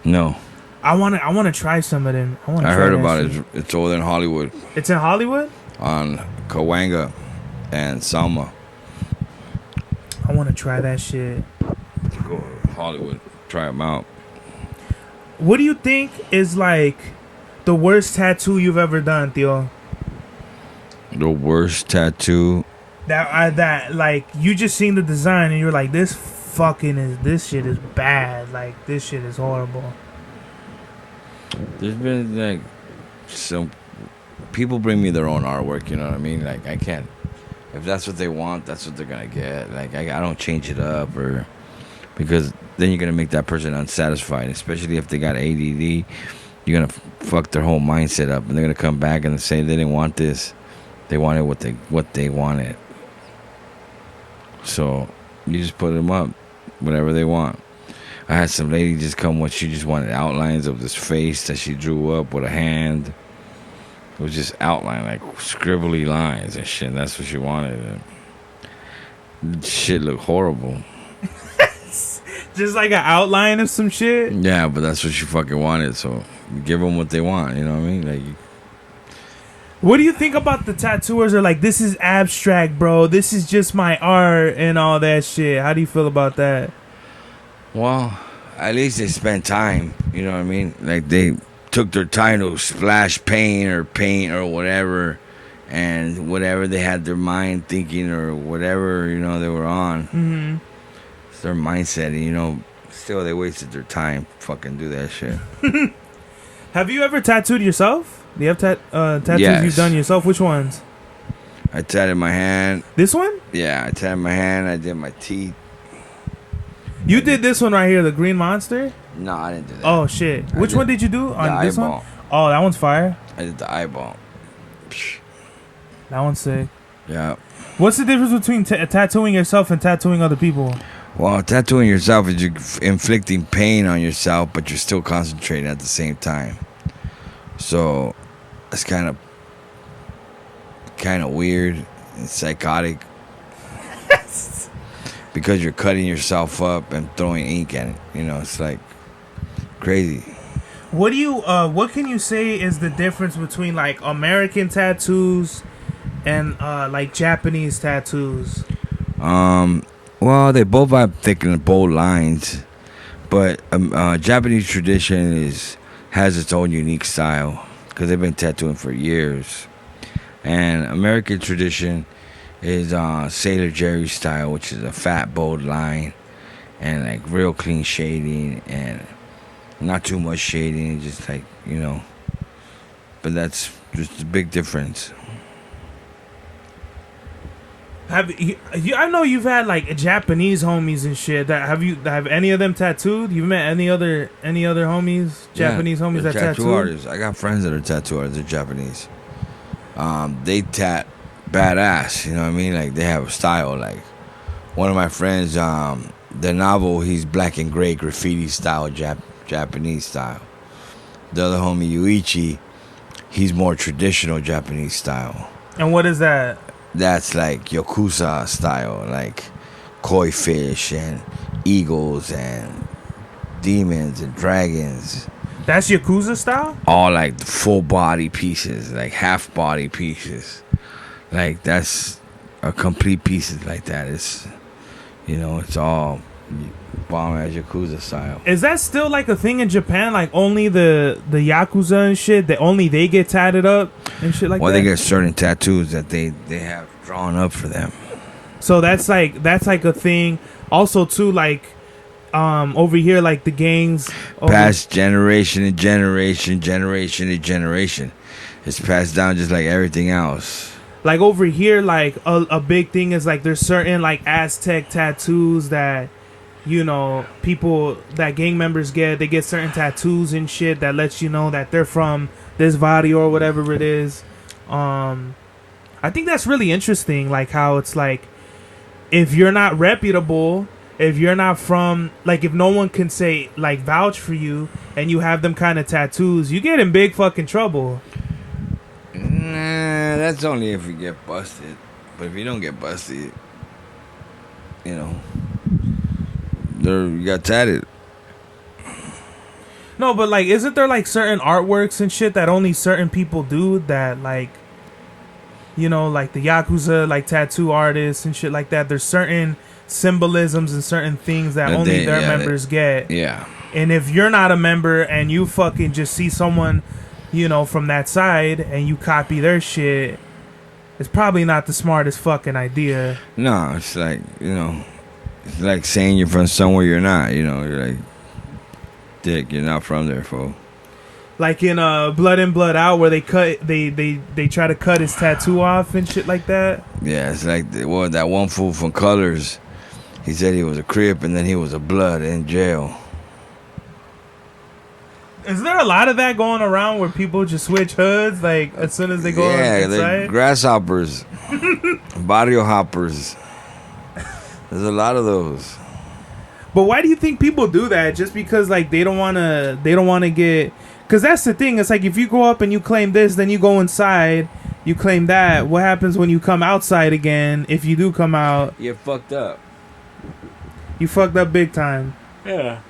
S1: No.
S3: I wanna try some of them.
S1: I heard about it. It's over in Hollywood.
S3: It's in Hollywood?
S1: On Cahuenga and Selma.
S3: I wanna try that shit.
S1: Go to Hollywood. Try them out.
S3: What do you think is like the worst tattoo you've ever done, Theo?
S1: The worst tattoo?
S3: That like you just seen the design and you're like, this shit is bad. Like this shit is horrible.
S1: There's been like some people bring me their own artwork, you know what I mean? Like I can't, if that's what they want, that's what they're gonna get. Like I don't change it up, or because then you're gonna make that person unsatisfied, especially if they got ADD. You're gonna fuck their whole mindset up, and they're gonna come back and say they didn't want this, they wanted what they wanted. So you just put them up, whatever they want. I had some lady just come when she just wanted outlines of this face that she drew up with a hand. It was just outline, like scribbly lines and shit. That's what she wanted. And shit looked horrible.
S3: Just like an outline of some shit?
S1: Yeah, but that's what she fucking wanted. So give them what they want. You know what I mean? Like.
S3: What do you think about the tattooers are like, this is abstract, bro. This is just my art and all that shit. How do you feel about that?
S1: Well, at least they spent time. You know what I mean? Like they took their time to splash paint or whatever. And whatever they had their mind thinking or whatever, you know, they were on.
S3: Mm-hmm.
S1: It's their mindset. And, you know, still they wasted their time. Fucking do that shit.
S3: Have you ever tattooed yourself? Do you have tattoos
S1: Yes.
S3: you've done yourself? Which ones?
S1: I tatted my hand.
S3: This one?
S1: Yeah, I tatted my hand. I did my teeth.
S3: You did this one right here, the green monster?
S1: No, I didn't do that.
S3: Oh, shit. Which one did you do? On this
S1: eyeball.
S3: one? Oh, that one's fire.
S1: I did the eyeball.
S3: That one's sick.
S1: Yeah.
S3: What's the difference between tattooing yourself and tattooing other people?
S1: Well, tattooing yourself is you're inflicting pain on yourself, but you're still concentrating at the same time. So it's kind of weird and psychotic because you're cutting yourself up and throwing ink at it. You know, it's like crazy.
S3: What can you say is the difference between like American tattoos and like Japanese tattoos?
S1: Well, they both have thick and bold lines, but Japanese tradition has its own unique style because they've been tattooing for years, and American tradition is Sailor Jerry style, which is a fat bold line and like real clean shading and not too much shading, just like, you know. But that's just a big difference.
S3: I know you've had like Japanese homies and shit. Have any of them tattooed? You've met any other homies, Japanese homies that tattoo
S1: artists. I got friends that are tattoo artists. They're Japanese. They tat badass. You know what I mean? Like they have a style. Like one of my friends, the novel, he's black and gray graffiti style, Japanese style. The other homie Yuichi, he's more traditional Japanese style.
S3: And what is that?
S1: That's like Yakuza style, like koi fish and eagles and demons and dragons.
S3: That's Yakuza style?
S1: All like full body pieces, like half body pieces. Like that's a complete pieces like that. It's, you know, it's all bomb ass Yakuza style.
S3: Is that still like a thing in Japan? Like only the Yakuza and shit, that only they get tatted up and shit like that?
S1: Well, they get certain tattoos that they have drawn up for them.
S3: So that's like a thing. Also too, like over here, like the gangs
S1: past generation to generation to generation. It's passed down just like everything else.
S3: Like over here, like a big thing is like there's certain like Aztec tattoos that, you know, people that gang members get. They get certain tattoos and shit that lets you know that they're from this barrio or whatever it is. I think that's really interesting, like how it's like if you're not reputable, if you're not from, like if no one can say like vouch for you and you have them kind of tattoos, you get in big fucking trouble.
S1: Nah, that's only if you get busted. But if you don't get busted, you know, you got tatted.
S3: No, but like, isn't there like certain artworks and shit that only certain people do that, like, you know, like the Yakuza, like tattoo artists and shit like that? There's certain symbolisms and certain things that only their members get.
S1: Yeah.
S3: And if you're not a member and you fucking just see someone, you know, from that side and you copy their shit, it's probably not the smartest fucking idea.
S1: No, it's like, you know, it's like saying you're from somewhere you're not. You know, you're like, dick, you're not from there, fool.
S3: Like in Blood In Blood Out, where they try to cut his tattoo off and shit like that.
S1: Yeah, it's like that one fool from Colors. He said he was a Crip and then he was a Blood in jail.
S3: Is there a lot of that going around where people just switch hoods like as soon as they go inside?
S1: They're grasshoppers, barrio hoppers. There's a lot of those.
S3: But why do you think people do that? Just because like they don't want to get, because that's the thing. It's like if you go up and you claim this, then you go inside, you claim that. What happens when you come outside again? If you do come out,
S1: you're fucked up.
S3: You fucked up big time.
S1: Yeah.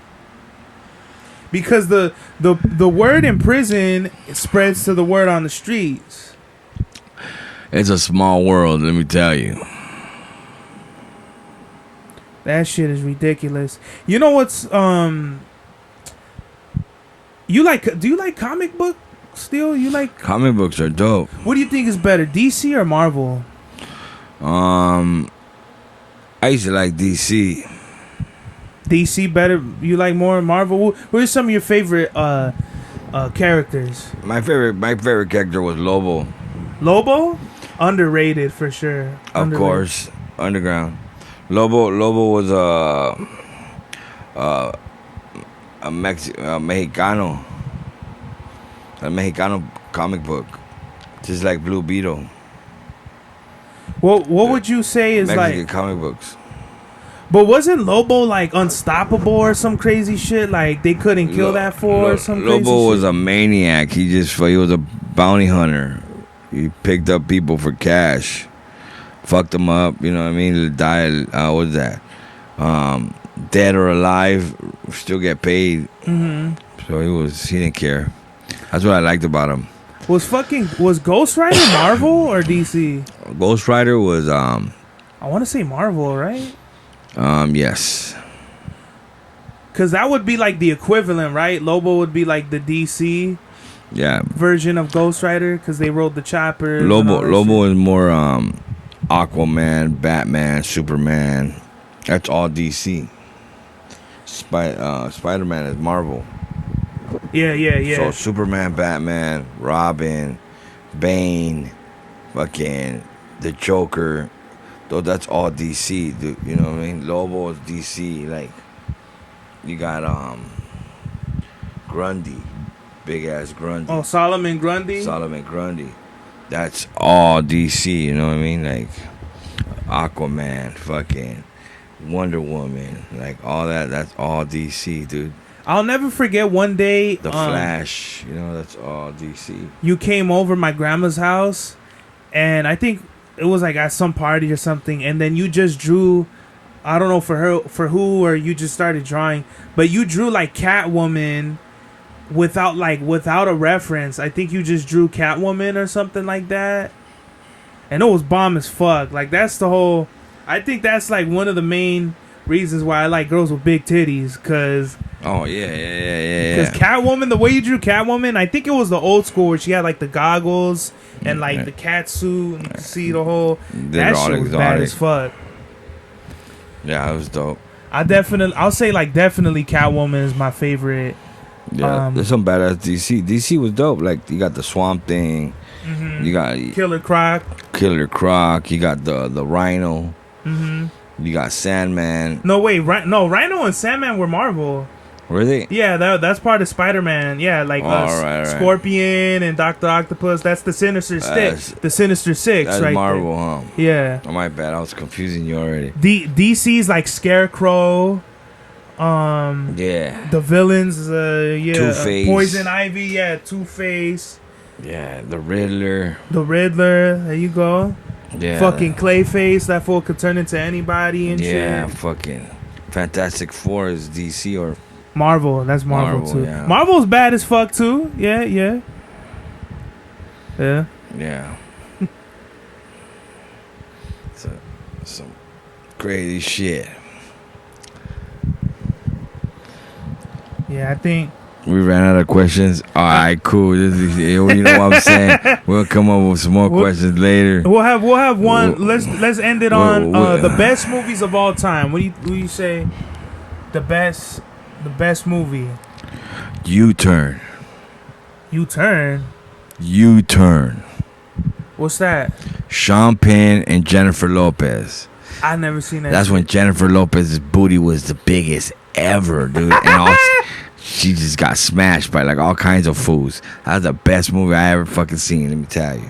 S3: Because the word in prison spreads to the word on the streets.
S1: It's a small world, let me tell you.
S3: That shit is ridiculous. You know what's do you like comic book still? You like
S1: comic books are dope.
S3: What do you think is better, DC or Marvel?
S1: I used to like DC.
S3: DC better? You like more Marvel? Who are some of your favorite characters?
S1: My favorite character was Lobo.
S3: Lobo? Underrated for sure.
S1: Of course, underground. Lobo was a Mexicano comic book, just like Blue Beetle.
S3: What would you say is
S1: Mexican
S3: like
S1: comic books?
S3: But wasn't Lobo like unstoppable or some crazy shit? Like they couldn't kill that fool or some crazy
S1: Lobo was
S3: shit?
S1: a maniac. He was a bounty hunter. He picked up people for cash, fucked them up. You know what I mean? Die. What was that? Dead or alive, still get paid. Mm-hmm. So he didn't care. That's what I liked about him.
S3: Was Ghost Rider Marvel or DC?
S1: Ghost Rider was
S3: I want to say Marvel, right?
S1: Yes.
S3: Because that would be like the equivalent, right? Lobo would be like the DC version of Ghost Rider because they rode the chopper.
S1: Lobo is more Aquaman, Batman, Superman. That's all DC. Spider-Man is Marvel.
S3: Yeah.
S1: So Superman, Batman, Robin, Bane, fucking the Joker. Though that's all DC. You know what I mean? Lobo is DC. Like you got Grundy, big ass Grundy.
S3: Oh, Solomon Grundy.
S1: That's all DC. You know what I mean? Like Aquaman, fucking Wonder Woman, like all that. That's all DC, dude.
S3: I'll never forget one day.
S1: The Flash, you know, that's all DC.
S3: You came over my grandma's house, and I think it was like at some party or something, and then you just drew. I don't know for who, or you just started drawing, but you drew like Catwoman without a reference. I think you just drew Catwoman or something like that, and it was bomb as fuck. Like that's the whole. I think that's like one of the main reasons why I like girls with big titties, cause.
S1: Oh yeah.
S3: Because Catwoman, the way you drew Catwoman, I think it was the old school where she had like the goggles and like the cat suit, and you could see the whole. That shit was bad as fuck.
S1: Yeah, it was dope.
S3: I'll say like definitely Catwoman is my favorite.
S1: Yeah, there's some badass DC. DC was dope. Like you got the Swamp Thing, you got
S3: Killer Croc.
S1: You got the Rhino. You got Sandman.
S3: No wait, Rhino and Sandman were Marvel.
S1: Were they?
S3: Yeah, that's part of Spider-Man. Yeah, like
S1: right.
S3: Scorpion and Dr. Octopus. That's the Sinister Six. The Sinister Six,
S1: that's
S3: right?
S1: Marvel,
S3: there.
S1: huh?
S3: Yeah.
S1: Oh, my bad. I was confusing you already.
S3: DC's like Scarecrow.
S1: Yeah.
S3: The villains,
S1: Two-Face.
S3: Poison Ivy, yeah, Two-Face.
S1: Yeah, the Riddler.
S3: There you go.
S1: Yeah.
S3: Fucking Clayface, that fool could turn into anybody and shit.
S1: Yeah, fucking Fantastic Four is DC or
S3: Marvel. That's Marvel too.
S1: Yeah.
S3: Marvel's bad as fuck too. Yeah.
S1: Some crazy shit.
S3: Yeah, I think
S1: we ran out of questions. All right, cool. You know what I'm saying? We'll come up with some more questions later.
S3: We'll have one. Let's end it on the best movies of all time. What do you say? The best movie.
S1: U-Turn.
S3: What's that?
S1: Sean Penn and Jennifer Lopez.
S3: I never seen that.
S1: That's when Jennifer Lopez's booty was the biggest ever, dude. And she just got smashed by like all kinds of fools. That's the best movie I ever fucking seen. Let me tell you.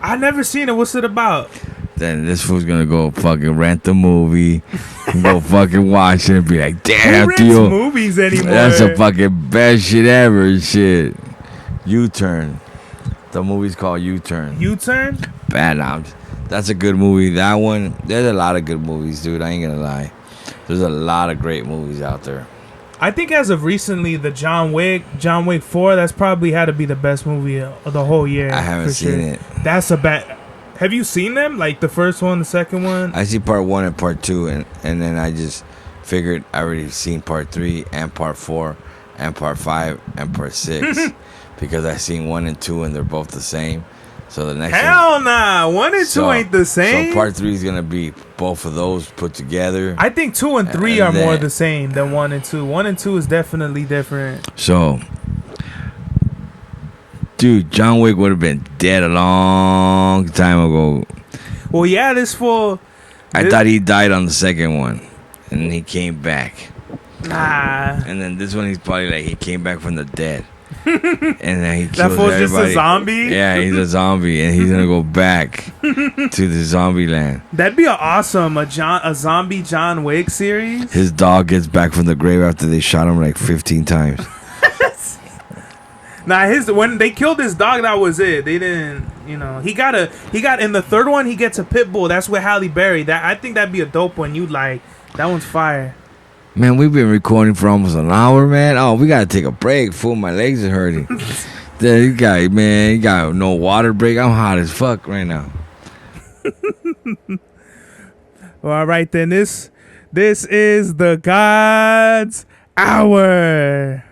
S3: I never seen it. What's it about?
S1: Then this fool's gonna go fucking rent the movie, go fucking watch it, and be like, "Damn,
S3: who rents
S1: Theo,
S3: movies anymore?
S1: That's the fucking best shit ever." And shit. U-Turn. The movie's called U-Turn.
S3: U-Turn?
S1: Bad now. That's a good movie. That one. There's a lot of good movies, dude. I ain't gonna lie. There's a lot of great movies out there.
S3: I think as of recently, the John Wick 4, that's probably had to be the best movie of the whole year.
S1: I haven't seen it.
S3: That's a bad. Have you seen them? Like the first one, the second one?
S1: I see part 1 and part 2, and then I just figured I already seen part 3 and part 4 and part 5 and part 6 because I seen 1 and 2 and they're both the same. So the next
S3: Hell nah, 1 and 2 ain't the same.
S1: So part 3 is gonna be both of those put together.
S3: I think 2 and 3 are more the same than 1 and 2. 1 and 2 is definitely different.
S1: So, dude, John Wick would have been dead a long time ago.
S3: Well, yeah, this fool.
S1: I thought he died on the second one, and then he came back.
S3: Nah.
S1: And then this one, he's probably like he came back from the dead. And then he kills
S3: that fool's
S1: everybody.
S3: Just a zombie?
S1: Yeah, he's a zombie, and he's gonna go back to the zombie land.
S3: That'd be a zombie John Wick series.
S1: His dog gets back from the grave after they shot him like 15 times.
S3: Nah, when they killed his dog, that was it. They didn't, he got in the third one. He gets a pit bull. That's with Halle Berry. I think that'd be a dope one. You'd like that one's fire. Man,
S1: we've been recording for almost an hour, man. Oh, we gotta take a break. Fool, my legs are hurting. You got no water break. I'm hot as fuck right now.
S3: Well, all right then. This is the God's Hour.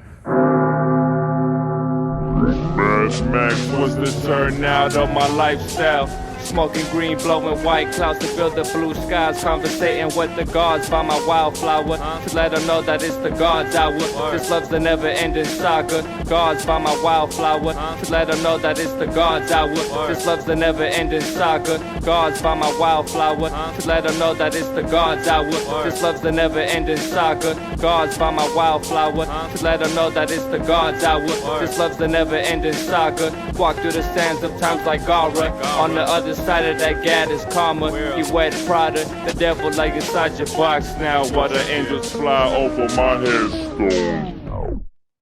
S2: Yes, Max was the turnout of my lifestyle. Smoking green, blowing white clouds to build the blue skies. Conversating with the gods by my wildflower to let them know that it's the gods hour. This love's the never-ending saga. Gods by my wildflower to let them know that it's the gods hour. This love's the never-ending saga. Gods by my wildflower to let them know that it's the gods hour. This love's the never-ending saga. Gods by my wildflower to let them know that it's the gods hour. This love's the never-ending saga. Walk through the sands of times like Gara. On the other side of that gad is karma. You wet Prada, the devil like inside your box now. While the angels fly over my headstone.